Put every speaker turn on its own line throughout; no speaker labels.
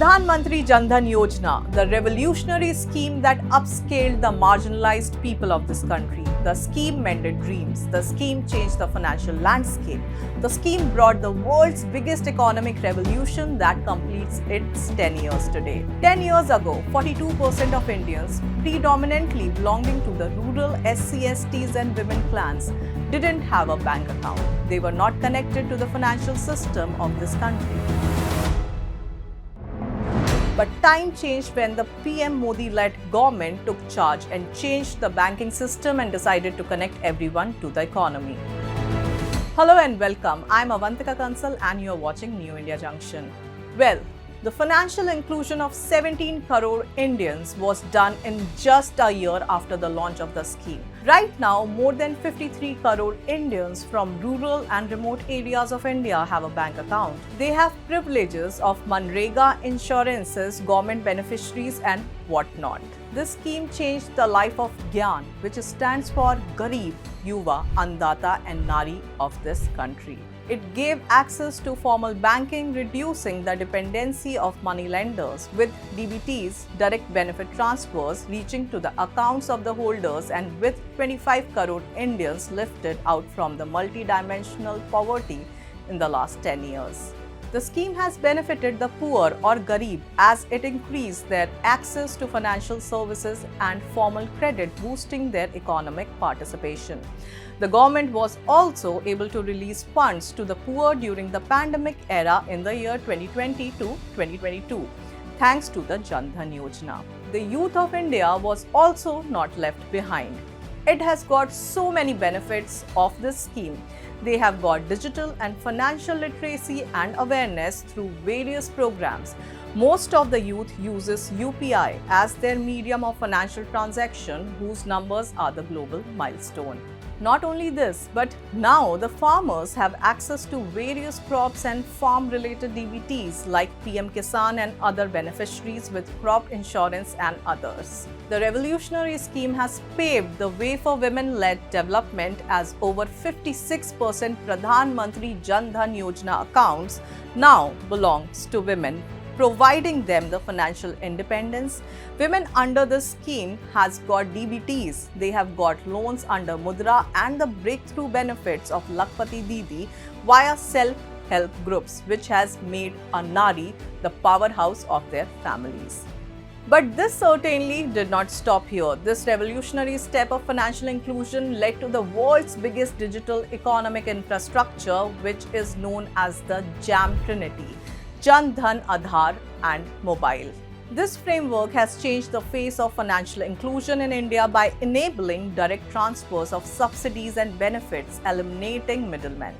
Pradhan Mantri Jan Dhan Yojana, the revolutionary scheme that upscaled the marginalized people of this country. The scheme mended dreams. The scheme changed the financial landscape. The scheme brought the world's biggest economic revolution that completes its 10 years today. 10 years ago, 42% of Indians, predominantly belonging to the rural SC/STs and women clans, didn't have a bank account. They were not connected to the financial system of this country. But time changed when the PM Modi-led government took charge and changed the banking system and decided to connect everyone to the economy. Hello and welcome. I'm Avantika Kansal and you're watching New India Junction. Well, the financial inclusion of 17 crore Indians was done in just a year after the launch of the scheme. Right now, more than 53 crore Indians from rural and remote areas of India have a bank account. They have privileges of Manrega, insurances, government beneficiaries and whatnot. This scheme changed the life of Gyan, which stands for Garib, Yuva, Andata and Nari of this country. It gave access to formal banking, reducing the dependency of money lenders, with DBTs, direct benefit transfers, reaching to the accounts of the holders, and with 25 crore Indians lifted out from the multidimensional poverty in the last 10 years. The scheme has benefited the poor or Garib as it increased their access to financial services and formal credit, boosting their economic participation. The government was also able to release funds to the poor during the pandemic era in the year 2020 to 2022, thanks to the Jan Dhan Yojana. The youth of India was also not left behind. It has got so many benefits of this scheme. They have got digital and financial literacy and awareness through various programs. Most of the youth uses UPI as their medium of financial transaction, whose numbers are the global milestone. Not only this, but now the farmers have access to various crops and farm-related DBTs like PM Kisan and other beneficiaries with crop insurance and others. The revolutionary scheme has paved the way for women-led development, as over 56% Pradhan Mantri Jan Dhan Yojana accounts now belongs to women, providing them the financial independence. Women under this scheme has got DBTs. They have got loans under Mudra and the breakthrough benefits of Lakhpati Didi via self-help groups, which has made a Nari the powerhouse of their families. But this certainly did not stop here. This revolutionary step of financial inclusion led to the world's biggest digital economic infrastructure, which is known as the JAM Trinity: Jan Dhan, Aadhaar and Mobile. This framework has changed the face of financial inclusion in India by enabling direct transfers of subsidies and benefits, eliminating middlemen,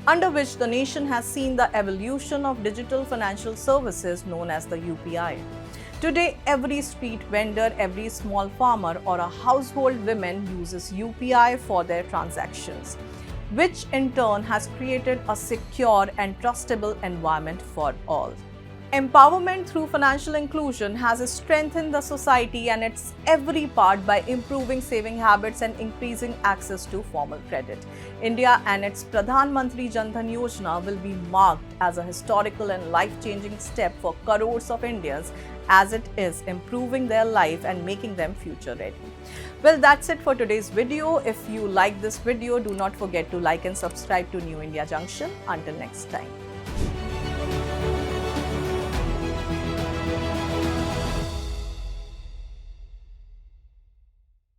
under which the nation has seen the evolution of digital financial services known as the UPI. Today, every street vendor, every small farmer or a household woman uses UPI for their transactions, which in turn has created a secure and trustable environment for all. Empowerment through financial inclusion has strengthened the society and its every part by improving saving habits and increasing access to formal credit. India and its Pradhan Mantri Jan Dhan Yojana will be marked as a historical and life-changing step for crores of Indians, as it is improving their life and making them future ready. Well, that's it for today's video. If you like this video, do not forget to like and subscribe to New India Junction. Until next time.